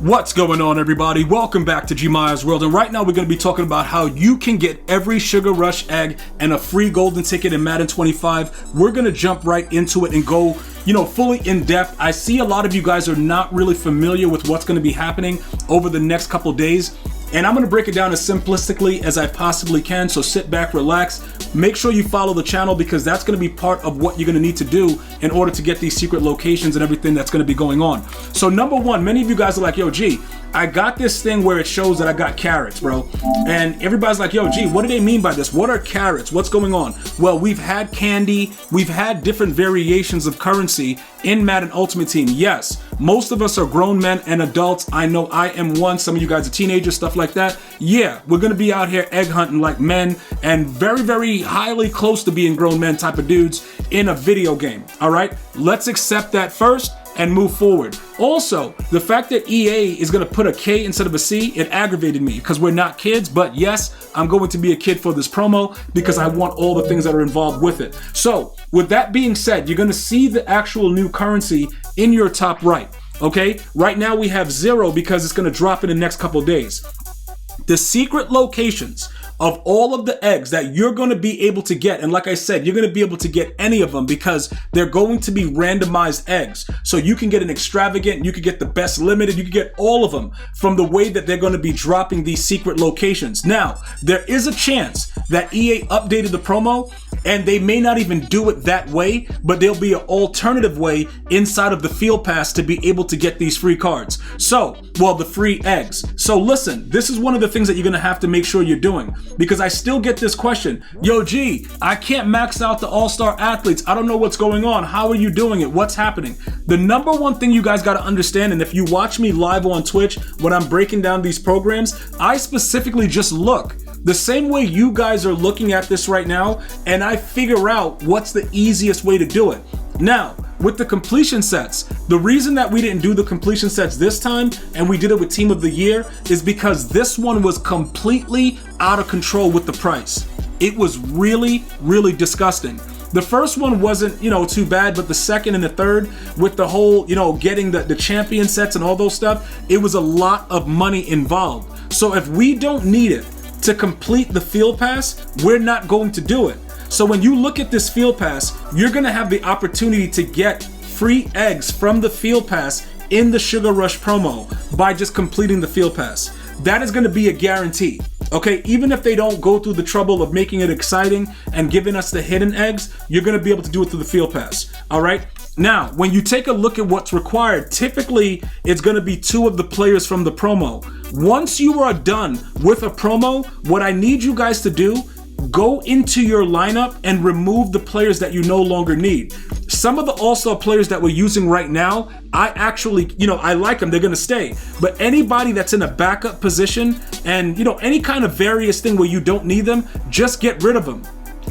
What's going on, everybody? Welcome back to GmiasWorld, and right now we're going to be talking about how you can get every Sugar Rush egg and a free golden ticket in Madden 25. We're going to jump right into it and go, fully in depth. I see a lot of you guys are not really familiar with what's going to be happening over the next couple days, and I'm going to break it down as simplistically as I possibly can. So sit back, relax, make sure you follow the channel because that's going to be part of what you're going to need to do in order to get these secret locations and everything that's going to be going on. So number one, many of you guys are like, yo, G, I got this thing where it shows that I got carrots, bro. And everybody's like, yo, G, what do they mean by this? What are carrots? What's going on? Well, we've had candy. We've had different variations of currency in Madden Ultimate Team. Yes, most of us are grown men and adults. I know I am one. Some of you guys are teenagers, stuff like that. Yeah, we're going to be out here egg hunting like men and very, very highly close to being grown men type of dudes in a video game. All right, let's accept that first and move forward. Also, the fact that EA is going to put a K instead of a C, it aggravated me because we're not kids, but yes, I'm going to be a kid for this promo because I want all the things that are involved with it. So with that being said, you're going to see the actual new currency in your top right. Okay, right now we have 0 because it's going to drop in the next couple days. The secret locations of all of the eggs that you're going to be able to get, and like I said, you're going to be able to get any of them because they're going to be randomized eggs. So you can get an extravagant, you can get the best limited, you can get all of them from the way that they're going to be dropping these secret locations. Now, there is a chance that EA updated the promo and they may not even do it that way, but there'll be an alternative way inside of the field pass to be able to get these free cards. So, well, the free eggs. So listen, this is one of the things that you're going to have to make sure you're doing. Because I still get this question, yo G, I can't max out the all-star athletes. I don't know what's going on. How are you doing it? What's happening? The number one thing you guys got to understand, and if you watch me live on Twitch when I'm breaking down these programs, I specifically just look the same way you guys are looking at this right now, and I figure out what's the easiest way to do it. Now, with the completion sets, the reason that we didn't do the completion sets this time and we did it with Team of the Year is because this one was completely out of control with the price. It was really, really disgusting. The first one wasn't, too bad, but the second and the third with the whole, getting the champion sets and all those stuff, it was a lot of money involved. So if we don't need it to complete the field pass, we're not going to do it. So when you look at this field pass, you're going to have the opportunity to get free eggs from the field pass in the Sugar Rush promo by just completing the field pass. That is going to be a guarantee. Okay, even if they don't go through the trouble of making it exciting and giving us the hidden eggs, you're going to be able to do it through the field pass. All right. Now, when you take a look at what's required, typically it's going to be 2 of the players from the promo. Once you are done with a promo, what I need you guys to do, go into your lineup and remove the players that you no longer need. Some of the all-star players that we're using right now, I actually, I like them, they're gonna stay. But anybody that's in a backup position and, any kind of various thing where you don't need them, just get rid of them.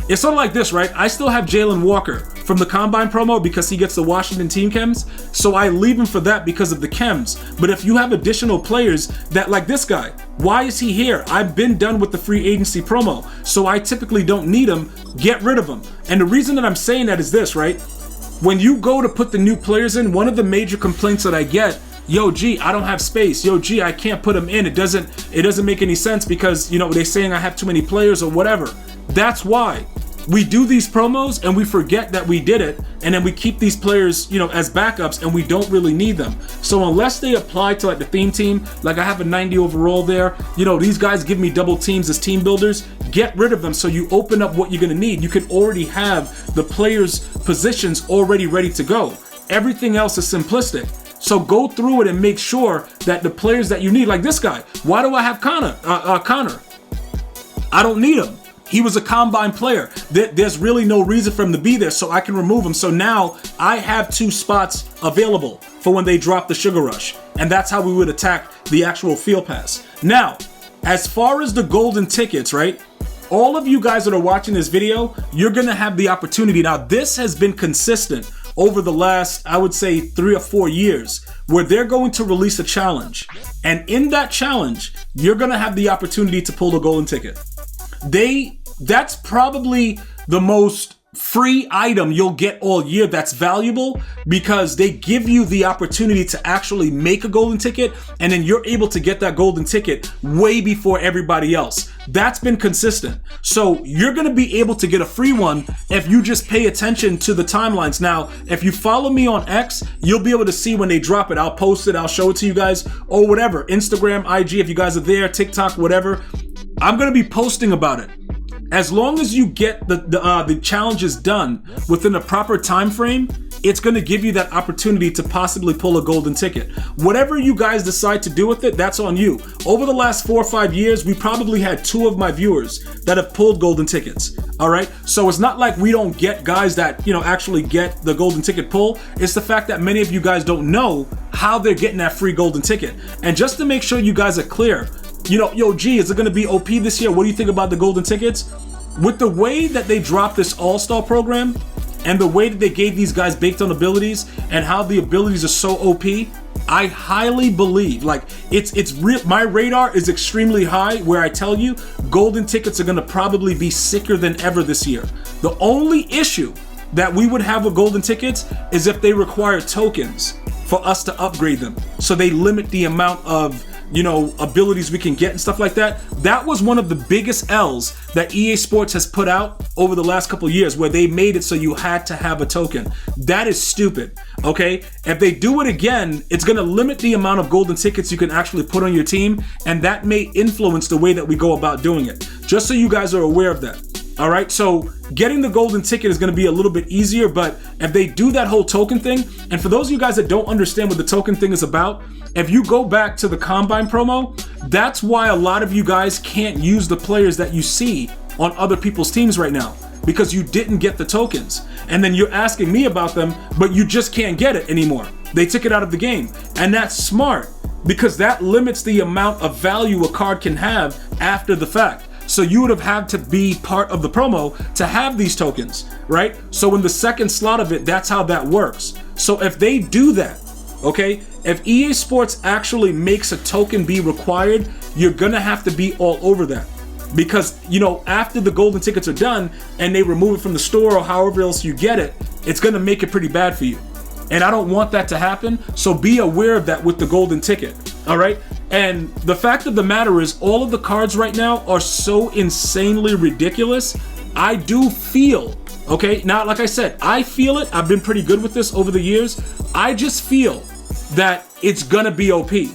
It's sort of like this, right? I still have Jalen Walker from the Combine promo because he gets the Washington team chems. So I leave him for that because of the chems. But if you have additional players that, like this guy, why is he here? I've been done with the free agency promo. So I typically don't need him. Get rid of him. And the reason that I'm saying that is this, right? When you go to put the new players in, one of the major complaints that I get, yo G, I don't have space. Yo G, I can't put them in. It doesn't make any sense because, they're saying I have too many players or whatever. That's why we do these promos and we forget that we did it, and then we keep these players, as backups, and we don't really need them. So unless they apply to like the theme team, like I have a 90 overall there, these guys give me double teams as team builders, get rid of them so you open up what you're going to need. You can already have the players' positions already ready to go. Everything else is simplistic. So go through it and make sure that the players that you need, like this guy, why do I have Connor? I don't need him. He was a Combine player. There's really no reason for him to be there, so I can remove him. So now I have 2 spots available for when they drop the Sugar Rush. And that's how we would attack the actual field pass. Now, as far as the golden tickets, right? All of you guys that are watching this video, you're going to have the opportunity. Now, this has been consistent over the last, I would say, 3 or 4 years, where they're going to release a challenge. And in that challenge, you're going to have the opportunity to pull the golden ticket. That's probably the most free item you'll get all year that's valuable, because they give you the opportunity to actually make a golden ticket, and then you're able to get that golden ticket way before everybody else. That's been consistent. So you're going to be able to get a free one if you just pay attention to the timelines. Now, if you follow me on X, you'll be able to see when they drop it. I'll post it, I'll show it to you guys, or whatever. Instagram, IG, if you guys are there, TikTok, whatever. I'm going to be posting about it. As long as you get the challenges done within a proper time frame, it's going to give you that opportunity to possibly pull a golden ticket. Whatever you guys decide to do with it, that's on you. Over the last 4 or 5 years, we probably had 2 of my viewers that have pulled golden tickets. All right. So it's not like we don't get guys that, actually get the golden ticket pull. It's the fact that many of you guys don't know how they're getting that free golden ticket. And just to make sure you guys are clear, yo, G, is it going to be OP this year? What do you think about the golden tickets? With the way that they dropped this all-star program and the way that they gave these guys baked on abilities and how the abilities are so OP, I highly believe, it's real. My radar is extremely high where I tell you golden tickets are going to probably be sicker than ever this year. The only issue that we would have with golden tickets is if they require tokens for us to upgrade them. So they limit the amount of abilities we can get and stuff like that. That was one of the biggest L's that EA Sports has put out over the last couple of years, where they made it so you had to have a token. That is stupid, okay? If they do it again, it's gonna limit the amount of golden tickets you can actually put on your team, and that may influence the way that we go about doing it. Just so you guys are aware of that. All right, so getting the golden ticket is going to be a little bit easier, but if they do that whole token thing, and for those of you guys that don't understand what the token thing is about, if you go back to the Combine promo, that's why a lot of you guys can't use the players that you see on other people's teams right now, because you didn't get the tokens. And then you're asking me about them, but you just can't get it anymore. They took it out of the game. And that's smart, because that limits the amount of value a card can have after the fact. So you would have had to be part of the promo to have these tokens, right? So in the second slot of it, that's how that works. So if they do that, okay, if EA Sports actually makes a token be required, you're gonna have to be all over that. Because, after the golden tickets are done and they remove it from the store or however else you get it, it's gonna make it pretty bad for you. And I don't want that to happen, so be aware of that with the golden ticket, all right? And the fact of the matter is, all of the cards right now are so insanely ridiculous. I do feel, okay, now like I said, I feel it. I've been pretty good with this over the years. I just feel that it's gonna be OP.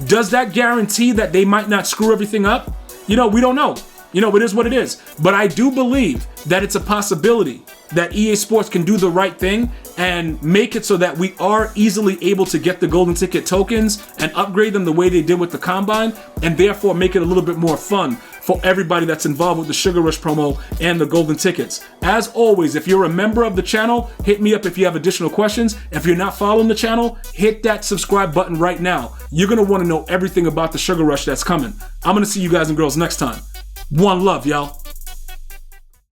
Does that guarantee that they might not screw everything up? We don't know. It is what it is. But I do believe that it's a possibility that EA Sports can do the right thing and make it so that we are easily able to get the golden ticket tokens and upgrade them the way they did with the Combine, and therefore make it a little bit more fun for everybody that's involved with the Sugar Rush promo and the golden tickets. As always, if you're a member of the channel, hit me up if you have additional questions. If you're not following the channel, hit that subscribe button right now. You're going to want to know everything about the Sugar Rush that's coming. I'm going to see you guys and girls next time. One love, y'all.